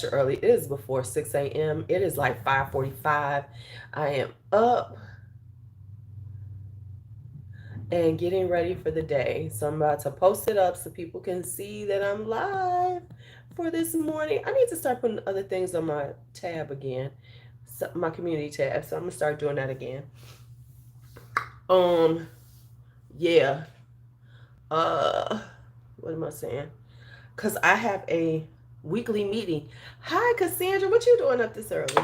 extra early. It is before 6 a.m. It is like 5:45. I am up and getting ready for the day. So I'm about to post it up so people can see that I'm live for this morning. I need to start putting other things on my tab again, so my community tab. So I'm gonna start doing that again. Um, yeah. Uh, what am I saying? Cause I have a weekly meeting. Hi, Cassandra. What you doing up this early?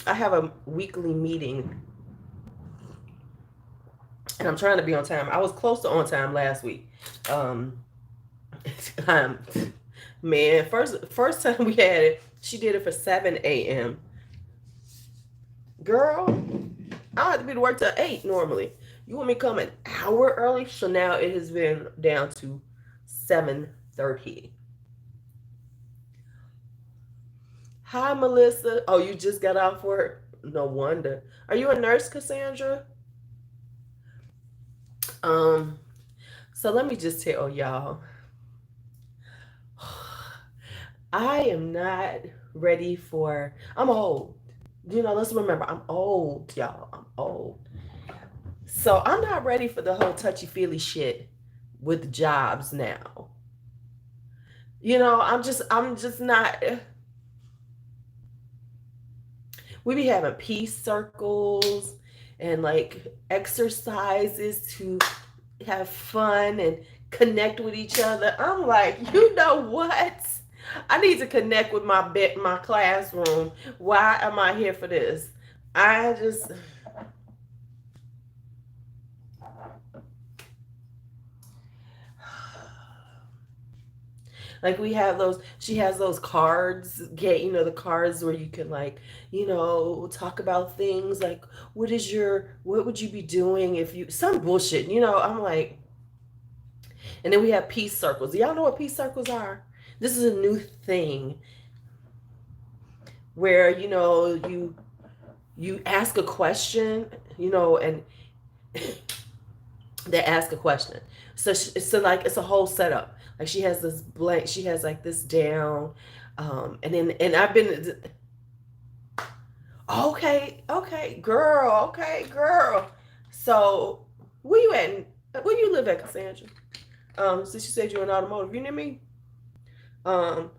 I have a weekly meeting, and I'm trying to be on time. I was close to on time last week. Um, um, man, first time we had it, she did it for 7 a.m. Girl, I have to be to work till 8 normally. You want me to come an hour early? So now it has been down to 7:30. Hi, Melissa. Oh, you just got off work? No wonder. Are you a nurse, Cassandra? Um, so let me just tell y'all, I am not ready for. I'm old. Let's remember, I'm old, y'all. I'm old. So I'm not ready for the whole touchy feely shit with jobs now. I'm just not. We be having peace circles and like exercises to have fun and connect with each other. I'm like, you know what? I need to connect with my classroom. Why am I here for this? I just like we have those. She has those cards. Get the cards where you can like talk about things like what would you be doing if you some bullshit. I'm like, and then we have peace circles. Do y'all know what peace circles are? This is a new thing where you ask a question, and they ask a question. So like it's a whole setup. Like she has this blank. She has like this down, and I've been okay, girl. So where you at? Where you live at, Cassandra? Since you said you're in automotive, you near me. Um,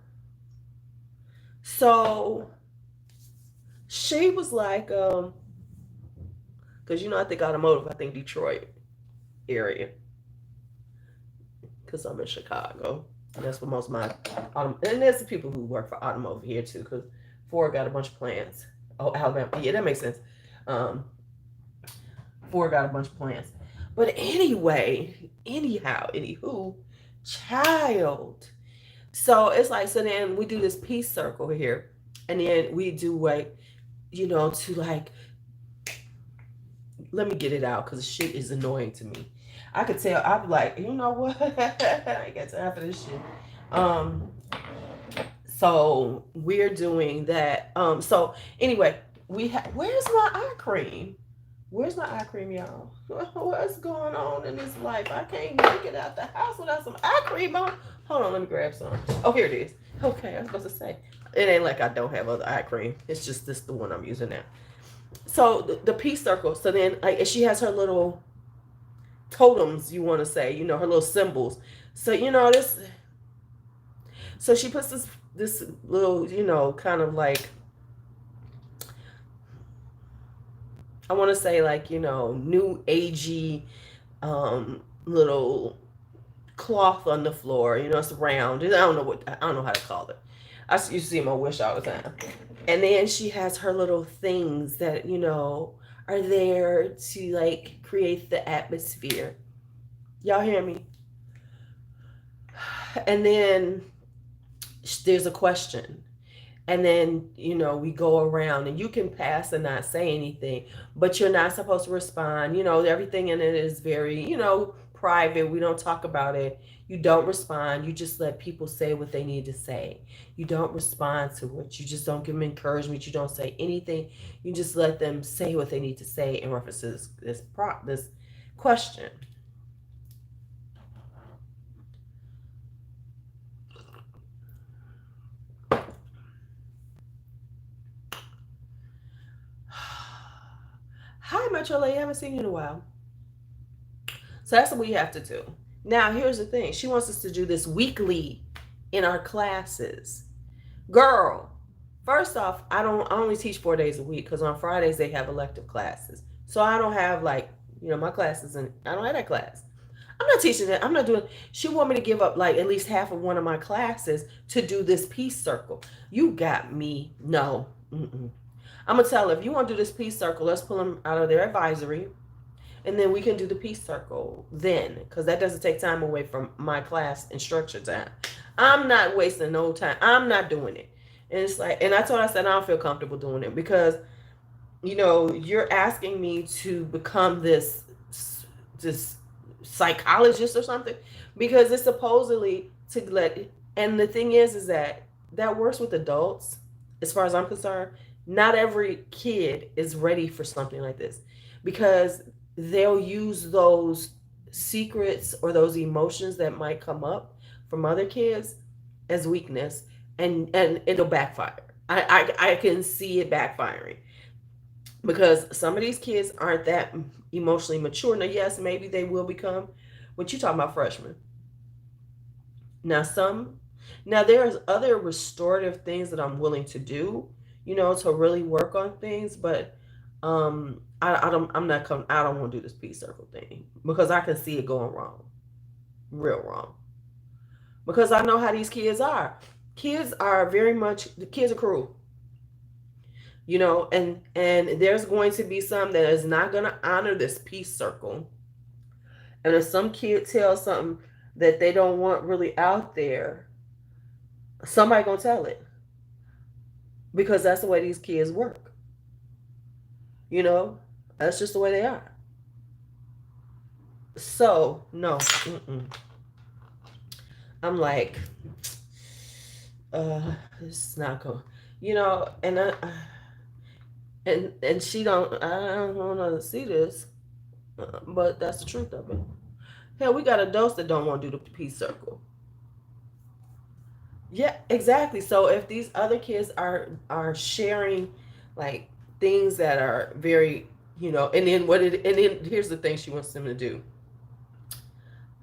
so she was like, because I think automotive, I think Detroit area, because I'm in Chicago. And that's what most of my and there's the people who work for automotive here too, because Ford got a bunch of plants. Oh, Alabama, yeah, that makes sense. Um, Ford got a bunch of plants, but anywho, child. So it's like, so then we do this peace circle here, and then we do like, to like, let me get it out because shit is annoying to me. I could tell. I'd be like, you know what? I ain't got time for this shit. Um, so we're doing that. So anyway, where's my eye cream? Where's my eye cream, y'all? What's going on in this life? I can't make it out the house without some eye cream on. Hold on, let me grab some. Oh, here it is. Okay, I was supposed to say. It ain't like I don't have other eye cream. It's just this the one I'm using now. So the peace circle. So then, like, she has her little totems. You want to say, her little symbols. So this. So she puts this little, kind of like, I want to say like, new agey little cloth on the floor. It's round. I don't know how to call it. I used to see my wish all the time. And then she has her little things that, are there to like create the atmosphere. Y'all hear me? And then there's a question. And then, we go around and you can pass and not say anything, but you're not supposed to respond. Everything in it is very, private. We don't talk about it. You don't respond. You just let people say what they need to say. You don't respond to it. You just don't give them encouragement. You don't say anything. You just let them say what they need to say in reference to this question. Metro Lady, I haven't seen you in a while. So that's what we have to do. Now, here's the thing. She wants us to do this weekly in our classes. Girl, first off, I only teach 4 days a week because on Fridays they have elective classes. So I don't have like, my classes, and I don't have that class. I'm not teaching that. I'm not doing. She want me to give up like at least half of one of my classes to do this peace circle. You got me. No. Mm-mm. I'm gonna tell her, if you want to do this peace circle, let's pull them out of their advisory, and then we can do the peace circle then, because that doesn't take time away from my class and structure time. I'm not wasting no time. I'm not doing it. And it's like, and I told her, I said, I don't feel comfortable doing it because, you're asking me to become this psychologist or something, because it's supposedly to let, and the thing is that works with adults. As far as I'm concerned, not every kid is ready for something like this, because they'll use those secrets or those emotions that might come up from other kids as weakness, and it'll backfire. I can see it backfiring, because some of these kids aren't that emotionally mature. Now, yes, maybe they will become. What you talking about, freshmen? Now, there's other restorative things that I'm willing to do, to really work on things, but I don't want to do this peace circle thing because I can see it going wrong, real wrong. Because I know how these kids are. The kids are cruel, and there's going to be some that is not going to honor this peace circle. And if some kid tells something that they don't want really out there, somebody gonna tell it, because that's the way these kids work. That's just the way they are. So no, I'm like, this is not going. And and she don't. I don't want her to see this, but that's the truth of it. Hell, we got adults that don't want to do the peace circle. Yeah, exactly. So if these other kids are sharing like things that are very, and then here's the thing she wants them to do.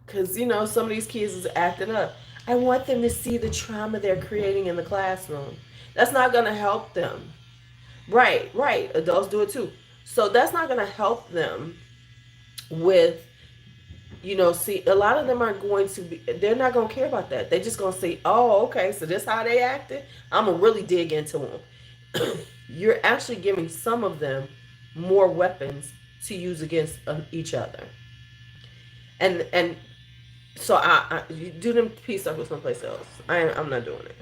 Because some of these kids is acting up. I want them to see the trauma they're creating in the classroom. That's not going to help them. Right, right. Adults do it too. So that's not going to help them with, see, a lot of them are going to be, they're not going to care about that. They're just going to say, oh, okay, so this how they acted? I'm going to really dig into them. You're actually giving some of them more weapons to use against each other. And so you do them peace circle someplace else. I'm not doing it.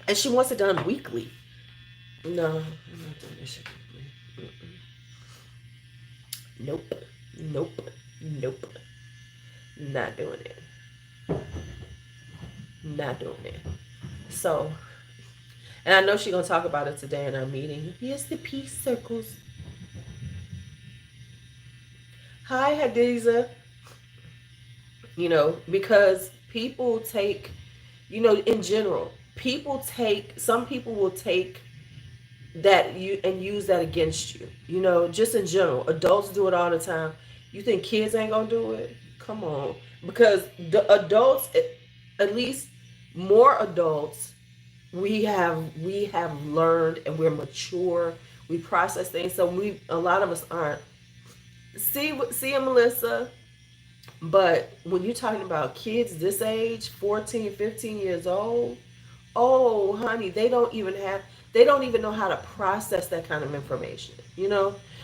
And she wants it done weekly. No, I'm not doing this shit weekly. Nope. Nope. Nope. Not doing it. Not doing it. So, and I know she's going to talk about it today in our meeting. Here's the peace circles. Hi, Hadiza. Because people take, in general, some people will take that you and use that against you. Just in general, adults do it all the time. You think kids ain't gonna do it? Come on, because the adults, at least more adults, we have learned and we're mature. We process things, so a lot of us aren't. See, Melissa. But when you're talking about kids this age, 14, 15 years old, oh, honey, they don't even know how to process that kind of information,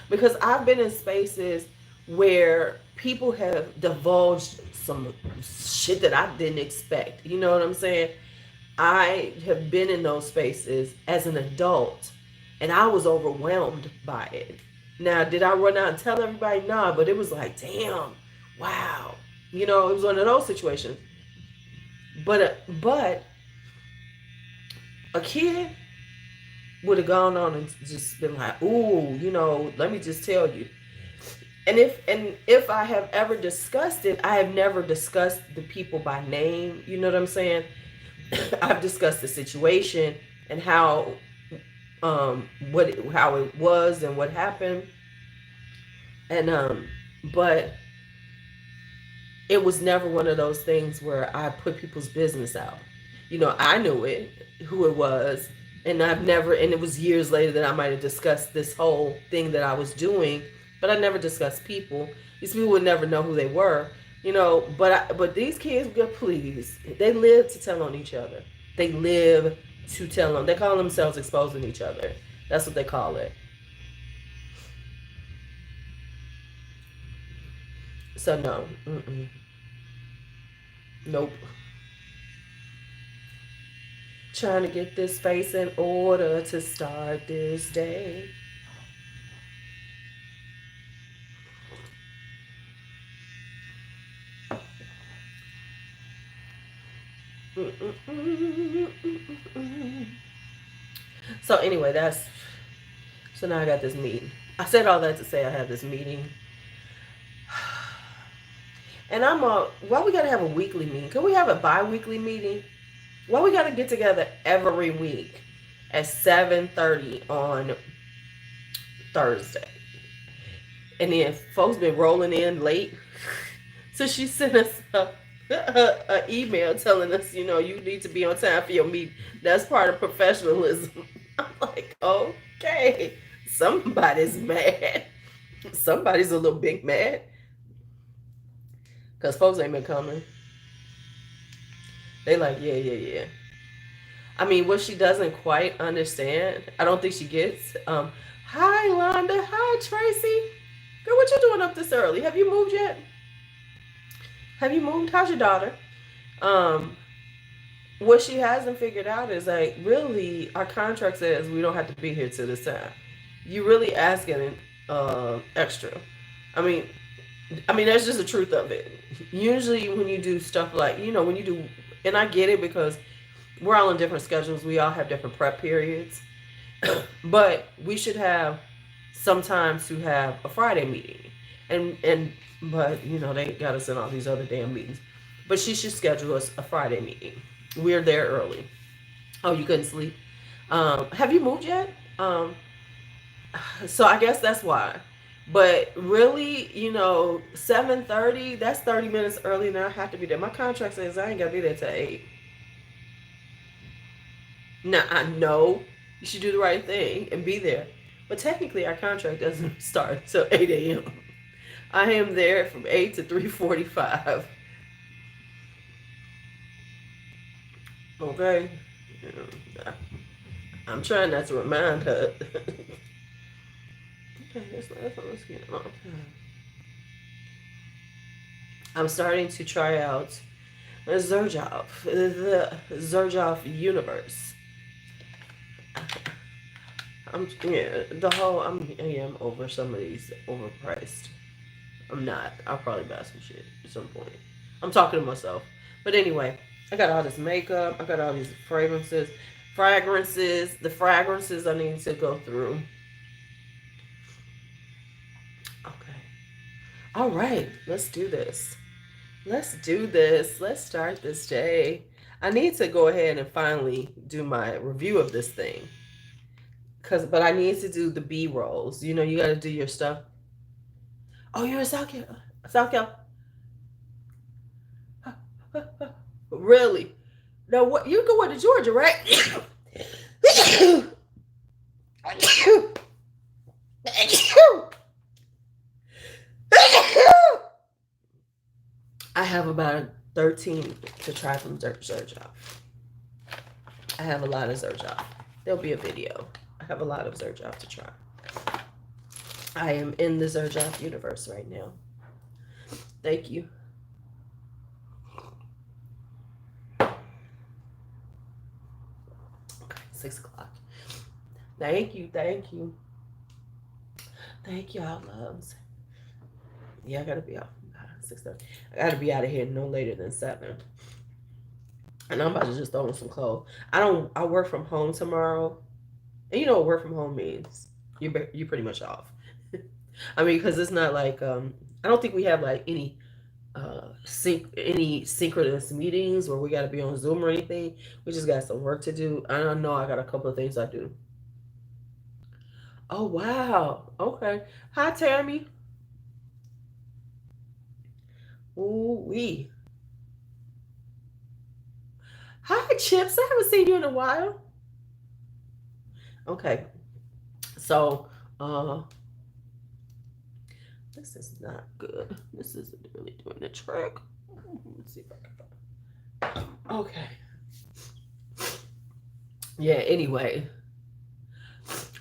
Because I've been in spaces where people have divulged some shit that I didn't expect. You know what I'm saying? I have been in those spaces as an adult, and I was overwhelmed by it. Now, did I run out and tell everybody? Nah, but it was like, damn, wow. It was one of those situations. But a kid would have gone on and just been like, ooh, let me just tell you. And if I have ever discussed it, I have never discussed the people by name. You know what I'm saying? I've discussed the situation and how how it was and what happened. And but it was never one of those things where I put people's business out. I knew it, who it was, and and it was years later that I might have discussed this whole thing that I was doing, but I never discussed people. These people would never know who they were, but these kids, good please, they live to tell on each other. They live to tell on. They call themselves exposing each other. That's what they call it. So no, nope. Trying to get this face in order to start this day. So anyway, so now I got this meeting. I said all that to say I have this meeting. And why we gotta have a weekly meeting? Can we have a bi-weekly meeting? Why we gotta get together every week at 7:30 on Thursday? And then folks been rolling in late. So she sent us a email telling us, you need to be on time for your meeting. That's part of professionalism. I'm like, okay, somebody's mad. Somebody's a little big mad. Because folks ain't been coming. They like, yeah. I mean, what she doesn't quite understand, I don't think she gets. Hi, Londa. Hi, Tracy. Girl, what you doing up this early? Have you moved yet? Have you moved? How's your daughter? Um, what she hasn't figured out is like, really, our contract says we don't have to be here till this time. You really asking extra. I mean, that's just the truth of it. Usually, when you do stuff like, when you do, and I get it because we're all on different schedules. We all have different prep periods, but we should have sometimes to have a Friday meeting, but they got us in all these other damn meetings. But she should schedule us a Friday meeting. We're there early. Oh, you couldn't sleep. Have you moved yet? So I guess that's why. But really, 7:30. That's 30 minutes early, and I have to be there. My contract says I ain't gotta be there till 8. Now I know you should do the right thing and be there, but technically our contract doesn't start till 8 a.m. I am there from 8 to 3:45. Okay, I'm trying not to remind her. Okay, let's get on. I'm starting to try out the Zerjoff universe. I am over some of these overpriced. I'm not. I'll probably buy some shit at some point. I'm talking to myself. But anyway, I got all this makeup. I got all these fragrances. The fragrances I need to go through. Okay. All right. Let's do this. Let's do this. Let's start this day. I need to go ahead and finally do my review of this thing. But I need to do the B rolls. You got to do your stuff. Oh, you're in South Carolina. South Carolina. Really? Now, what? You going to Georgia, right? I have about 13 to try from Zerjoff. I have a lot of Zerjoff. There'll be a video. I have a lot of Zerjoff to try. I am in the Zerjoff universe right now. Thank you. Okay, 6 o'clock. Thank you. Thank y'all loves. Yeah, I gotta be out 6:30. I gotta be out of here no later than 7. And I'm about to just throw on some clothes. I work from home tomorrow. And you know what work from home means? You're pretty much off. I mean, because it's not like I don't think we have like any any synchronous meetings where we got to be on Zoom or anything. We just got some work to do. I don't know. I got a couple of things I do. Oh wow. Okay. Hi Tammy. Ooh wee. Hi Chips. I haven't seen you in a while. Okay. So this is not good. This isn't really doing the trick. Let's see if I can find. Okay. Yeah, anyway.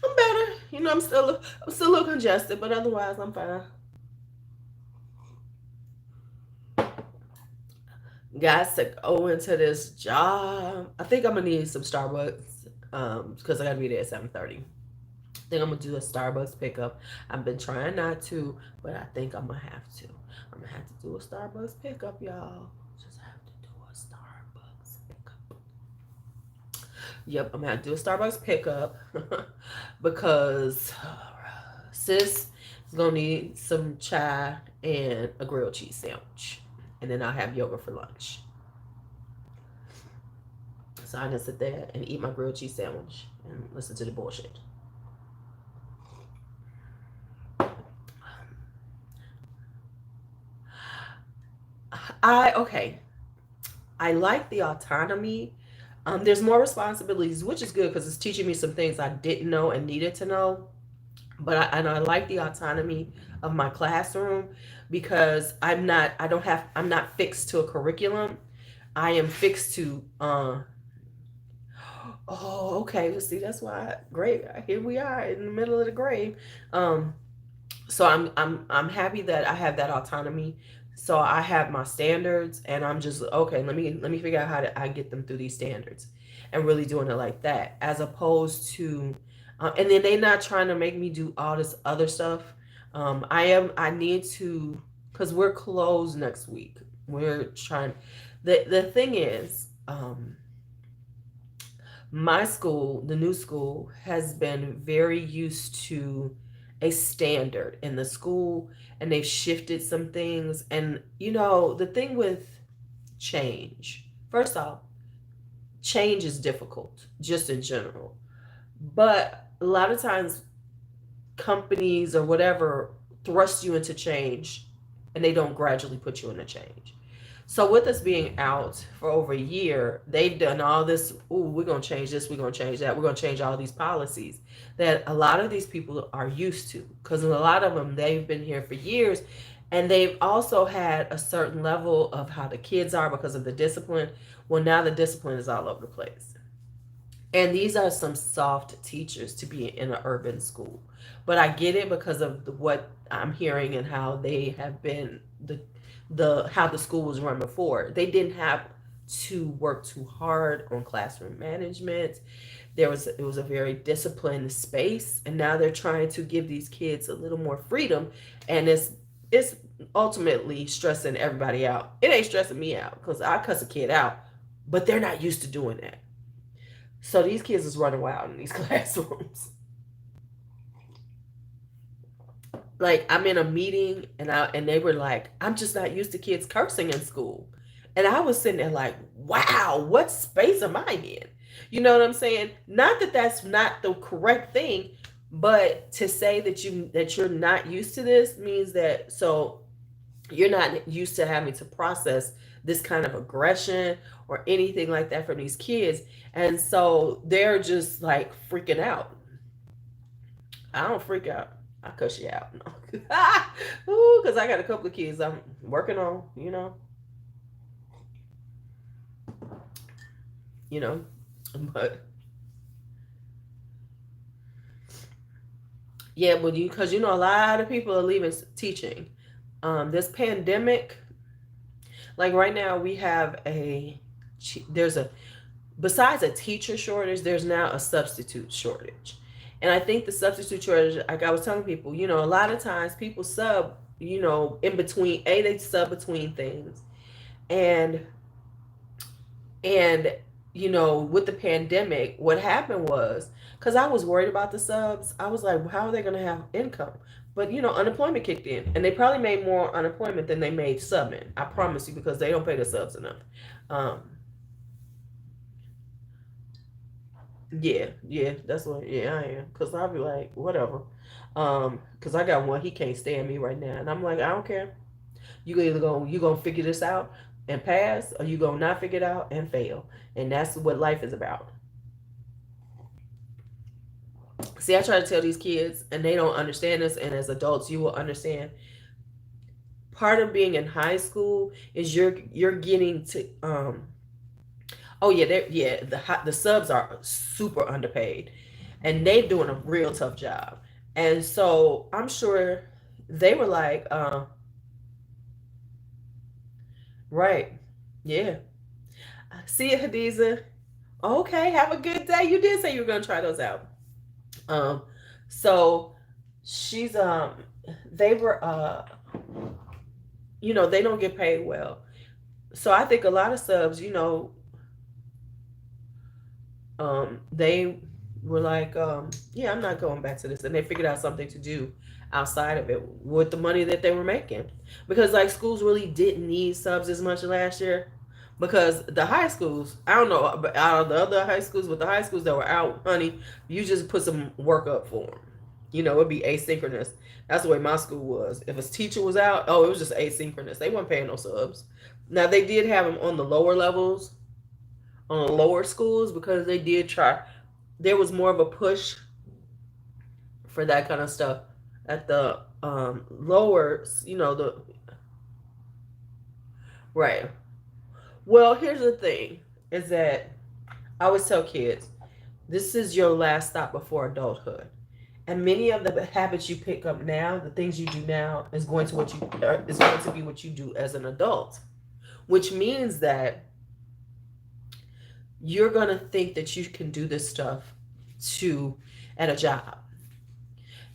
I'm better. You know, I'm still a little congested, but otherwise I'm fine. Got to go into this job. I think I'm gonna need some Starbucks. Because I gotta be there at 7:30. I think I'm gonna do a Starbucks pickup. I've been trying not to, but I think I'm gonna have to. I'm gonna have to do a Starbucks pickup, y'all. Just have to do a Starbucks pickup. Yep, I'm gonna have to do a Starbucks pickup because sis is gonna need some chai and a grilled cheese sandwich, and then I'll have yogurt for lunch. So I can sit there and eat my grilled cheese sandwich and listen to the bullshit. Okay. I like the autonomy. There's more responsibilities, which is good because it's teaching me some things I didn't know and needed to know. And I like the autonomy of my classroom because I'm not fixed to a curriculum. I am fixed to oh, okay. Let's see. That's why. Great. Here we are in the middle of the grave. Um, so I'm happy that I have that autonomy. So I have my standards, and I'm just okay. Let me figure out how to I get them through these standards, and really doing it like that, as opposed to, and then they not trying to make me do all this other stuff. I need to, because we're closed next week. We're trying. The thing is, my school, the new school, has been very used to a standard in the school, and they've shifted some things. And the thing with change, first off, change is difficult just in general. But a lot of times companies or whatever thrust you into change, and they don't gradually put you into change. So with us being out for over a year, they've done all this. Ooh, we're gonna change this. We're gonna change that. We're gonna change all these policies that a lot of these people are used to. Because a lot of them, they've been here for years, and they've also had a certain level of how the kids are because of the discipline. Well, now the discipline is all over the place. And these are some soft teachers to be in an urban school. But I get it because of what I'm hearing and how they have been the how the school was run before. They didn't have to work too hard on classroom management. It was a very disciplined space, and now they're trying to give these kids a little more freedom, and it's ultimately stressing everybody out. It ain't stressing me out because I cuss a kid out, but they're not used to doing that. So these kids is running wild in these classrooms. Like I'm in a meeting, and they were like, "I'm just not used to kids cursing in school," and I was sitting there like, "Wow, what space am I in?" You know what I'm saying? Not that that's not the correct thing, but to say that you're not used to this means that you're not used to having to process this kind of aggression or anything like that from these kids, and so they're just like freaking out. I don't freak out. I cuss you out. No. Because I got a couple of kids I'm working on, you know. But yeah, but because a lot of people are leaving teaching. This pandemic, like right now, we have there's a besides a teacher shortage, there's now a substitute shortage. And I think the substitute shortage, like I was telling people, a lot of times people sub, in between, they sub between things. And, and, with the pandemic, what happened was, because I was worried about the subs, I was like, well, how are they going to have income? But, unemployment kicked in, and they probably made more unemployment than they made subbing. I promise you, because they don't pay the subs enough. Um, Yeah, that's what. Yeah, I am. Cause I'll be like, whatever. Cause I got one. He can't stand me right now, and I'm like, I don't care. You gonna figure this out and pass, or you gonna not figure it out and fail, and that's what life is about. See, I try to tell these kids, and they don't understand this. And as adults, you will understand. Part of being in high school is you're getting to oh yeah, the subs are super underpaid, and they're doing a real tough job. And so I'm sure they were like, right, yeah. See you, Hadiza. Okay, have a good day. You did say you were gonna try those out. Um, so she's they were they don't get paid well. So I think a lot of subs, they were like, yeah, I'm not going back to this, and they figured out something to do outside of it with the money that they were making, because like schools really didn't need subs as much last year, because the high schools, I don't know, but out of the other high schools, but the high schools that were out, honey, you just put some work up for them. It'd be asynchronous. That's the way my school was. If a teacher was out, oh, it was just asynchronous. They weren't paying no subs. Now they did have them on the lower levels, on lower schools, because they did try. There was more of a push for that kind of stuff at the lower, the right. Well, here's the thing: is that I always tell kids, this is your last stop before adulthood, and many of the habits you pick up now, the things you do now, is going to be what you do as an adult, which means that you're going to think that you can do this stuff to at a job.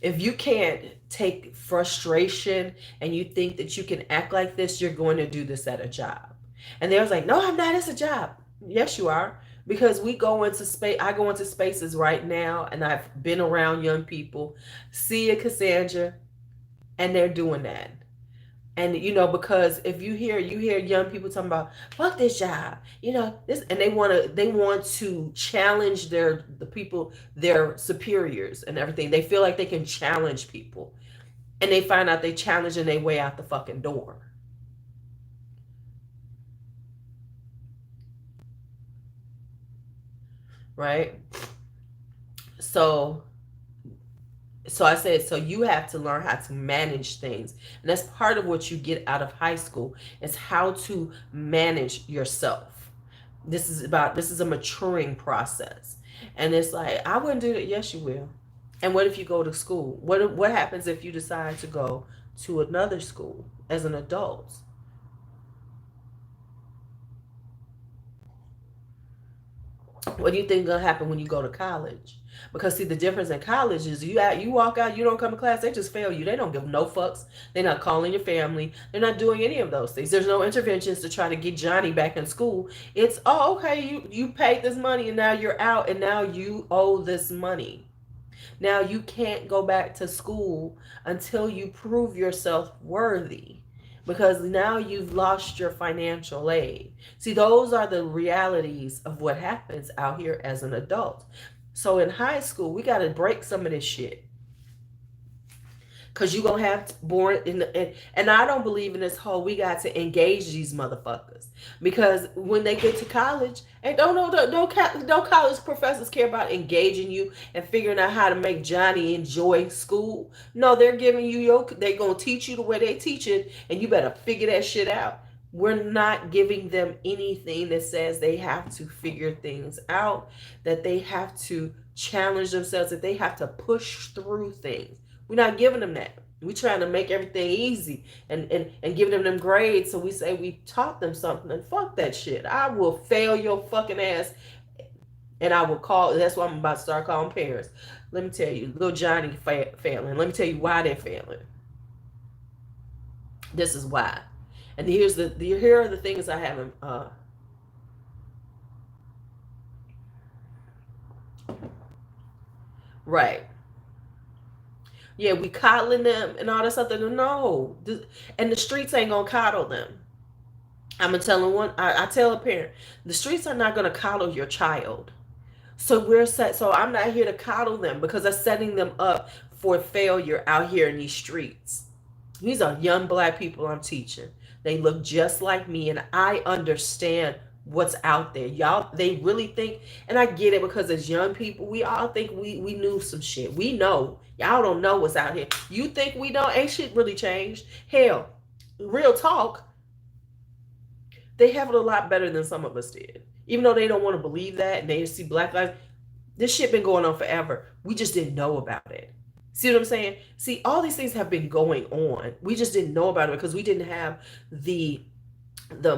If you can't take frustration and you think that you can act like this, you're going to do this at a job. And they was like, no, I'm not. It's a job. Yes, you are. Because we go into space. I go into spaces right now, and I've been around young people. See a Cassandra, and they're doing that. And because if you hear young people talking about fuck this job, this, and they want to challenge the people, their superiors and everything. They feel like they can challenge people, and they find out they challenge and they way out the fucking door, right? So I said, so you have to learn how to manage things, and that's part of what you get out of high school, is how to manage yourself. This is a maturing process, and it's like, I wouldn't do that. Yes, you will. And what if you go to school? What happens if you decide to go to another school as an adult? What do you think gonna happen when you go to college? Because see, the difference in college is you walk out, you don't come to class, they just fail you. They don't give no fucks. They're not calling your family. They're not doing any of those things. There's no interventions to try to get Johnny back in school. It's, oh, okay, you paid this money and now you're out and now you owe this money. Now you can't go back to school until you prove yourself worthy, because now you've lost your financial aid. See, those are the realities of what happens out here as an adult. So in high school, we got to break some of this shit. Because you're going to have born in and I don't believe in this whole we got to engage these motherfuckers. Because when they get to college, and don't know, no college professors care about engaging you and figuring out how to make Johnny enjoy school. No, they're giving you they're going to teach you the way they teach it, and you better figure that shit out. We're not giving them anything that says they have to figure things out, that they have to challenge themselves, that they have to push through things. We're not giving them that. We're trying to make everything easy and giving them grades. So we say we taught them something, and fuck that shit. I will fail your fucking ass, and I will call. That's why I'm about to start calling parents. Let me tell you, little Johnny failing. Let me tell you why they're failing. This is why. And here are the things I haven't. Right. Yeah, we coddling them and all this other. No, and the streets ain't gonna coddle them. I'm gonna tell them one. I tell a parent, the streets are not gonna coddle your child. So we're set. So I'm not here to coddle them because I'm setting them up for failure out here in these streets. These are young black people I'm teaching. They look just like me, and I understand what's out there. Y'all, they really think, and I get it because as young people, we all think we knew some shit. We know. Y'all don't know what's out here. You think we don't? Ain't shit really changed. Hell, real talk, they have it a lot better than some of us did. Even though they don't want to believe that and they see Black lives, this shit been going on forever. We just didn't know about it. See what I'm saying? See, all these things have been going on. We just didn't know about it because we didn't have the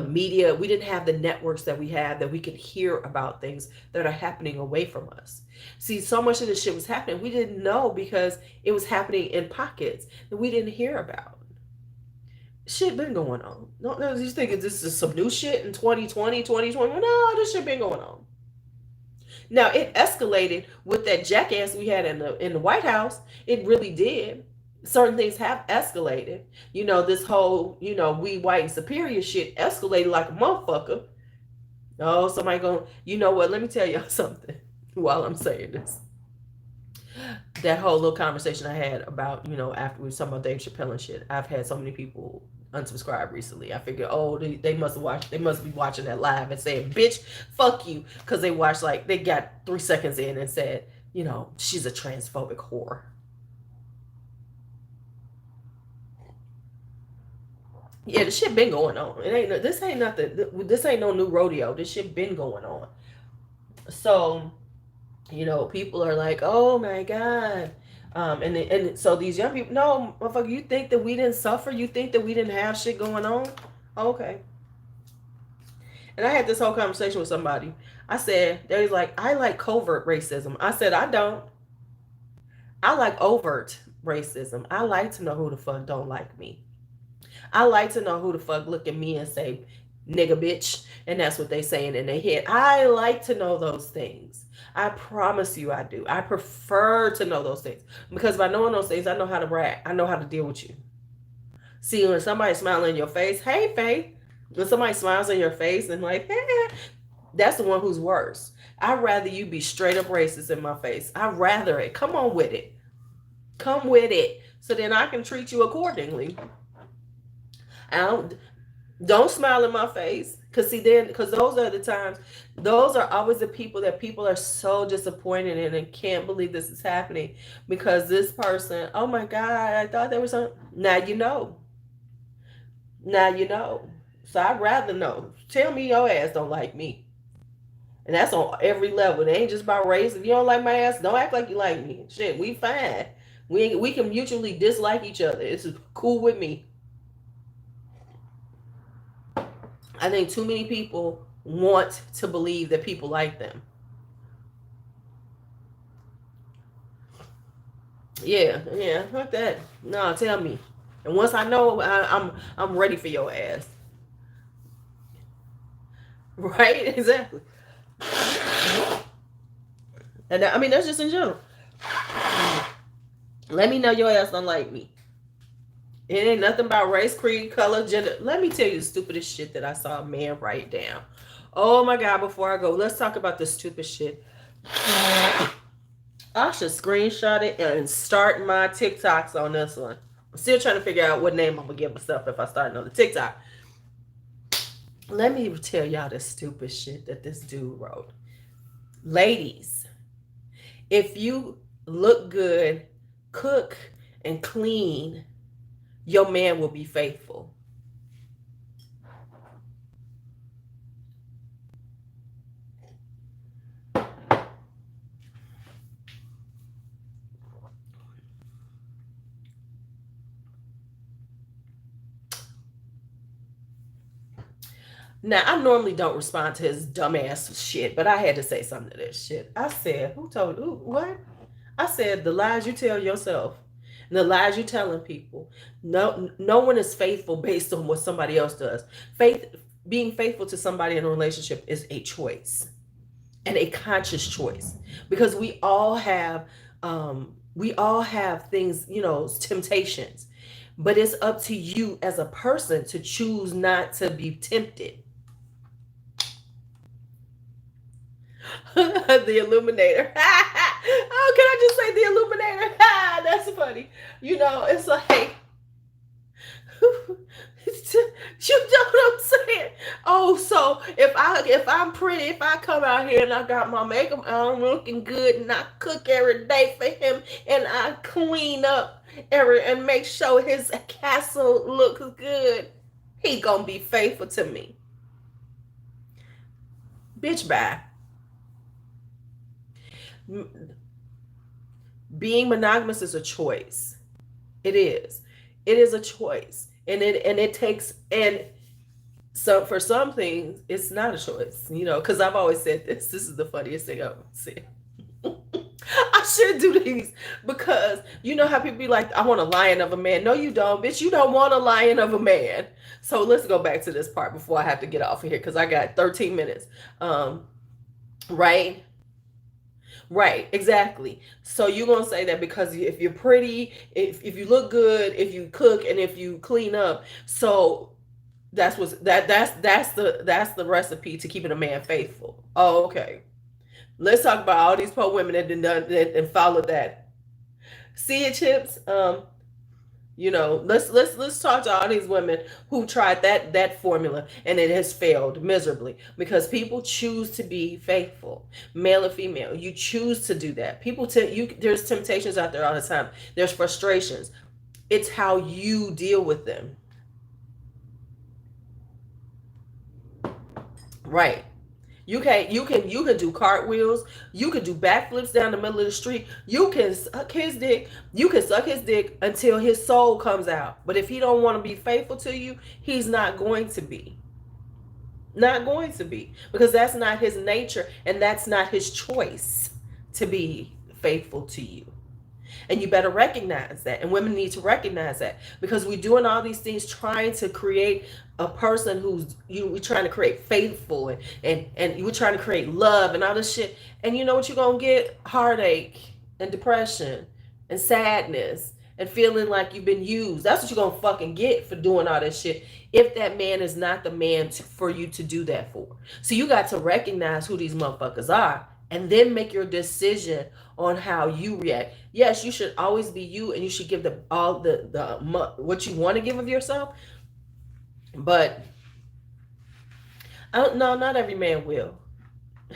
media, we didn't have the networks that we have that we could hear about things that are happening away from us. See, so much of this shit was happening. We didn't know because it was happening in pockets that we didn't hear about. Shit been going on. No, you think this is some new shit in 2020, 2020? No, this shit been going on. Now it escalated with that jackass we had in the White House. It really did. Certain things have escalated. This whole, we white and superior shit escalated like a motherfucker. Oh, somebody going, you know what? Let me tell y'all something while I'm saying this. That whole little conversation I had about, after we were talking about Dave Chappelle and shit, I've had so many people unsubscribe recently. I figured, oh, they must be watching that live and saying, bitch, fuck you. Because they got 3 seconds in and said, she's a transphobic whore. Yeah, this shit been going on. This ain't nothing. This ain't no new rodeo. This shit been going on. So, people are like, oh my God. And so these young people, no, motherfucker, you think that we didn't suffer? You think that we didn't have shit going on? Okay. And I had this whole conversation with somebody. I said, they was like, I like covert racism. I said, I don't. I like overt racism. I like to know who the fuck don't like me. I like to know who the fuck look at me and say, nigga bitch. And that's what they saying in their head. I like to know those things. I promise you I do. I prefer to know those things. Because by knowing those things, I know how to react. I know how to deal with you. See, when somebody smiling in your face, hey, Faith. When somebody smiles in your face and like, that's the one who's worse. I'd rather you be straight up racist in my face. I'd rather it. Come on with it. Come with it. So then I can treat you accordingly. Don't smile in my face. Because those are the times, those are always the people that people are so disappointed in and can't believe this is happening. Because this person, oh my God, I thought there was some. Now you know. Now you know. So I'd rather know. Tell me your ass don't like me. And that's on every level. It ain't just about race. If you don't like my ass, don't act like you like me. Shit, we fine. We can mutually dislike each other. It's cool with me. I think too many people want to believe that people like them. Yeah, fuck that. No, tell me. And once I know, I'm ready for your ass. Right? Exactly. And I mean, that's just in general. Let me know your ass don't like me. It ain't nothing about race, creed, color, gender. Let me tell you the stupidest shit that I saw a man write down. Oh my God, before I go, let's talk about this stupid shit. I should screenshot it and start my TikToks on this one. I'm still trying to figure out what name I'm going to give myself if I start another TikTok. Let me tell y'all this stupid shit that this dude wrote. Ladies, if you look good, cook, and clean, your man will be faithful. Now, I normally don't respond to his dumbass shit, but I had to say something to this shit. I said, what? I said, the lies you tell yourself, the lies you telling people. No one is faithful based on what somebody else does. Being faithful to somebody in a relationship is a choice, and a conscious choice, because we all have things, temptations, but it's up to you as a person to choose not to be tempted. The Illuminator. Oh, can I just say the Illuminator? That's funny. You know, it's like, you know what I'm saying? Oh, so if I'm pretty, if I come out here and I got my makeup on, looking good, and I cook every day for him, and I clean up and make sure his castle looks good, he gonna be faithful to me. Bitch, bye. Being monogamous is a choice. It is. It is a choice, and it takes, and so for some things it's not a choice. You know, because I've always said this. This is the funniest thing I've ever said. I should do these because you know how people be like, I want a lion of a man. No, you don't, bitch. You don't want a lion of a man. So let's go back to this part before I have to get off of here because I got 13 minutes. Right? Right, exactly. So you're gonna say that because if you're pretty, if you look good, if you cook, and if you clean up, so that's the recipe to keeping a man faithful. Oh, okay. Let's talk about all these poor women that done that and followed that. See it, chips. You know, let's talk to all these women who tried that formula and it has failed miserably because people choose to be faithful, male or female. You choose to do that. People tell you there's temptations out there all the time. There's frustrations. It's how you deal with them. Right. You can do cartwheels. You can do backflips down the middle of the street. You can suck his dick. You can suck his dick until his soul comes out. But if he don't want to be faithful to you, he's not going to be. Not going to be because that's not his nature and that's not his choice to be faithful to you. And you better recognize that. And women need to recognize that because we're doing all these things trying to create a person who's we're trying to create faithful and we're trying to create love and all this shit. And you know what you're gonna get? Heartache and depression and sadness and feeling like you've been used. That's what you're gonna fucking get for doing all this shit if that man is not the man for you to do that for. So you got to recognize who these motherfuckers are and then make your decision on how you react. Yes, you should always be you, and you should give the all the what you want to give of yourself. But I don't know. Not every man will.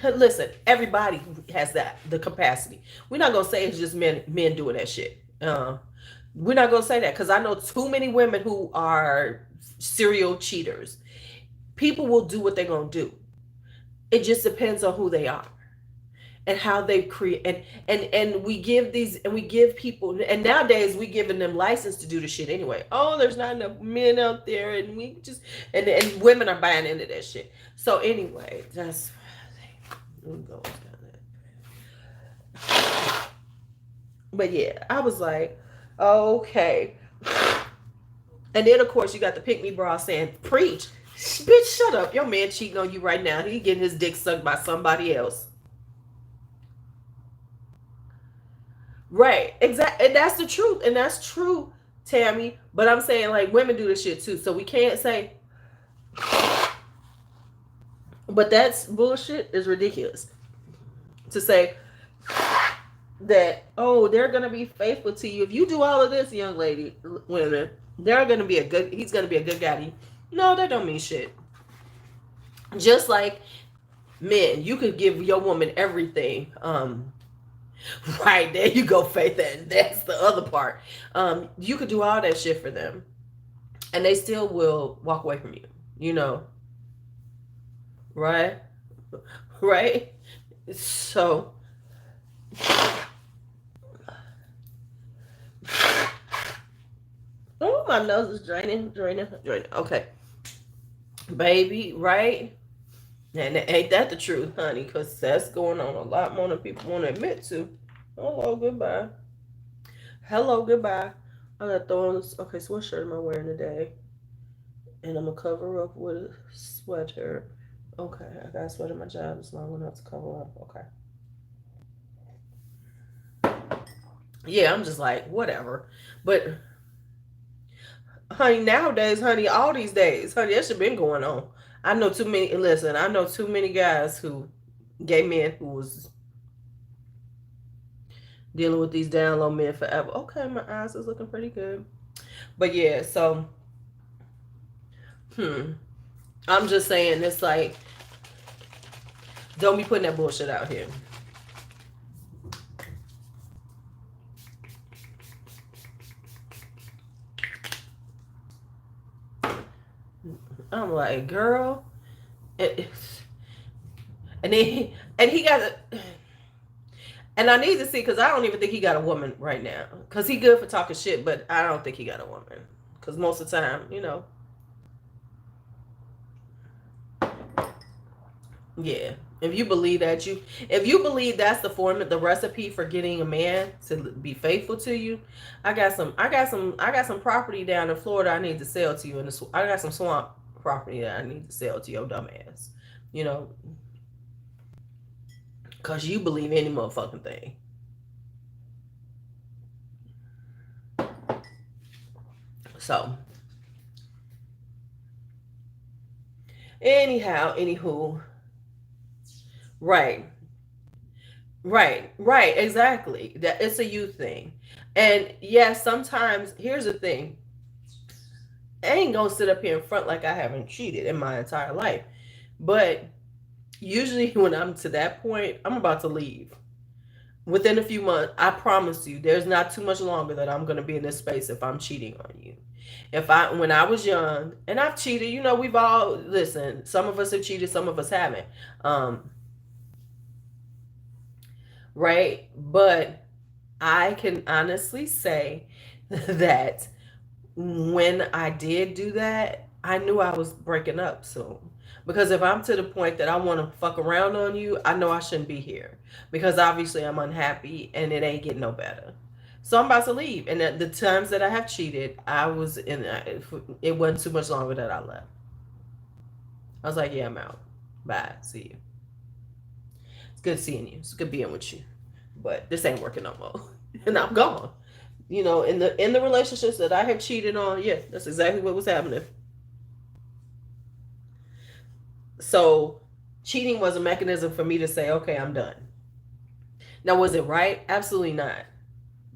Listen, everybody has that the capacity. We're not gonna say it's just men doing that shit. We're not gonna say that because I know too many women who are serial cheaters. People will do what they're gonna do. It just depends on who they are and how they create and we give these and we give people and nowadays we giving them license to do the shit anyway. Oh, there's not enough men out there and we just and women are buying into that shit. So anyway, that's but yeah, I was like, okay. And then of course you got the pick me bra saying, preach. Bitch, shut up. Your man cheating on you right now. He getting his dick sucked by somebody else. Right, exactly, and that's the truth, and that's true, Tammy. But I'm saying like women do this shit too, so we can't say. But that's bullshit. Is ridiculous to say that. Oh, they're gonna be faithful to you if you do all of this, young lady, women. They're gonna be a good. He's gonna be a good guy to you. No, that don't mean shit. Just like men, you could give your woman everything. Right, there you go, Faith. And that's the other part. You could do all that shit for them, and they still will walk away from you. You know, right? Right. So, oh, my nose is draining. Okay, baby, right? And ain't that the truth, honey? Because that's going on a lot more than people want to admit to. Hello, goodbye. Hello, goodbye. I gotta throw on this. Okay, so what shirt am I wearing today? And I'm gonna cover up with a sweater. Okay, I got a sweater. My job is long enough to cover up. Okay. Yeah, I'm just like, whatever. But, honey, nowadays, honey, all these days, honey, that shit been going on. I know too many. Listen, I know too many guys who Gay men who was dealing with these down low men forever. Okay, my eyes is looking pretty good. But yeah, so I'm just saying it's like, don't be putting that bullshit out here. I'm like, girl, it, and he got a, and I need to see, because I don't even think he got a woman right now, because he good for talking shit, but I don't think he got a woman, because most of the time, yeah. If you believe that's the formula, the recipe for getting a man to be faithful to you, I got some property down in Florida I need to sell to you, I got some swamp property that I need to sell to your dumb ass, you know, because you believe any motherfucking thing. So, anyhow, anywho, right, right, exactly. That it's a you thing, and yes, sometimes here's the thing: I ain't gonna sit up here in front like I haven't cheated in my entire life, but usually when I'm to that point, I'm about to leave. Within a few months, I promise you, there's not too much longer that I'm gonna be in this space if I'm cheating on you. When I was young, and I've cheated, we've all, listen, some of us have cheated, some of us haven't. Um, right? But I can honestly say that when I did do that, I knew I was breaking up soon. Because if I'm to the point that I want to fuck around on you, I know I shouldn't be here. Because obviously I'm unhappy and it ain't getting no better. So I'm about to leave. And at the times that I have cheated, it wasn't too much longer that I left. I was like, yeah, I'm out. Bye. See you. It's good seeing you. It's good being with you. But this ain't working no more. And I'm gone. In the relationships that I have cheated on, yeah, that's exactly what was happening. So cheating was a mechanism for me to say, okay, I'm done. Now, was it right? Absolutely not.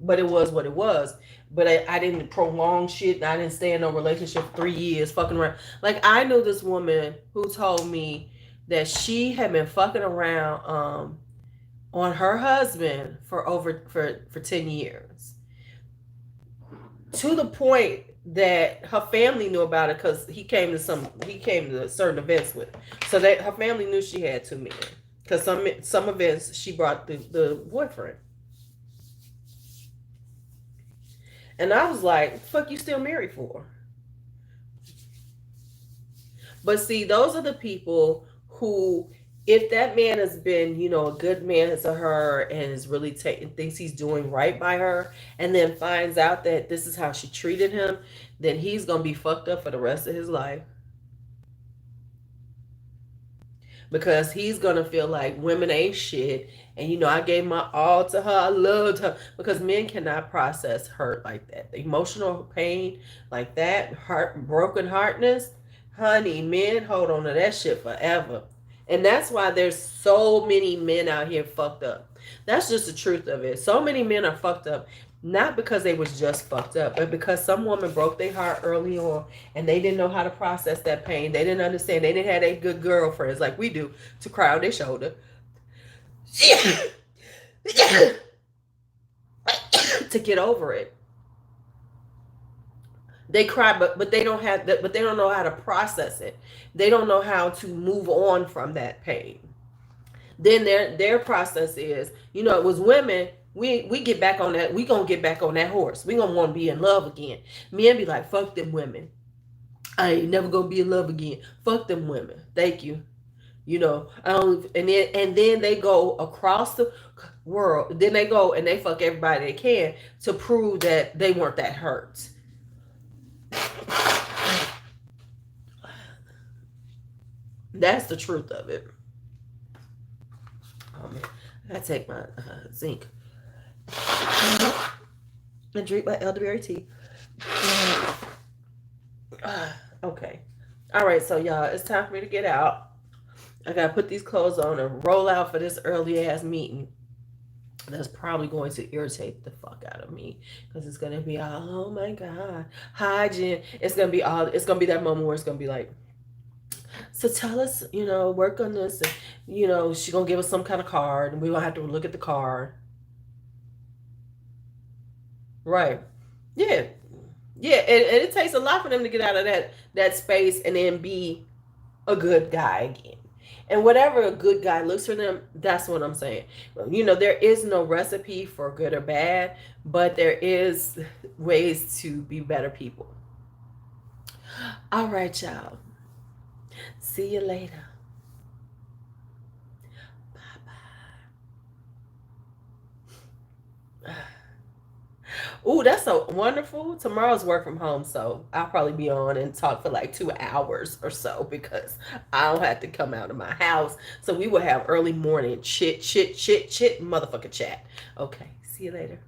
But it was what it was. But I didn't prolong shit. I didn't stay in no relationship 3 years fucking around. Like, I knew this woman who told me that she had been fucking around on her husband for 10 years, to the point that her family knew about it, because he came to certain events with her. So that her family knew she had 2 men, because some events she brought the boyfriend. And I was like, fuck you still married for? But see, those are the people who, if that man has been, a good man to her and is really taking, thinks he's doing right by her, and then finds out that this is how she treated him, then he's gonna be fucked up for the rest of his life, because he's gonna feel like women ain't shit. And I gave my all to her. I loved her, because men cannot process hurt like that, the emotional pain like that, broken heartness. Honey, men hold on to that shit forever. And that's why there's so many men out here fucked up. That's just the truth of it. So many men are fucked up, not because they was just fucked up, but because some woman broke their heart early on, and they didn't know how to process that pain. They didn't understand. They didn't have a good girlfriends like we do to cry on their shoulder to get over it. They cry, but they don't have that, but they don't know how to process it. They don't know how to move on from that pain. Then their process is, it was women. We get back on that. We gonna get back on that horse. We gonna want to be in love again. Men be like, fuck them women. I ain't never gonna be in love again. Fuck them women. Thank you. I don't. And then they go across the world. Then they go and they fuck everybody they can to prove that they weren't that hurt. That's the truth of it. I gotta take my zinc and drink my elderberry tea. Okay. All right, so y'all, it's time for me to get out. I gotta put these clothes on and roll out for this early ass meeting. That's probably going to irritate the fuck out of me because it's gonna be all, oh my god, hi Jen. It's gonna be all. It's gonna be that moment where it's gonna be like, so tell us, work on this, and she gonna give us some kind of card, and we gonna have to look at the card. Right. Yeah. Yeah. And it takes a lot for them to get out of that space and then be a good guy again. And whatever a good guy looks for them, that's what I'm saying. There is no recipe for good or bad, but there is ways to be better people. All right, y'all. See you later. Bye bye. Ooh, that's so wonderful. Tomorrow's work from home, so I'll probably be on and talk for like 2 hours or so because I don't have to come out of my house. So we will have early morning chit, chit, chit, chit, motherfucker chat. Okay, see you later.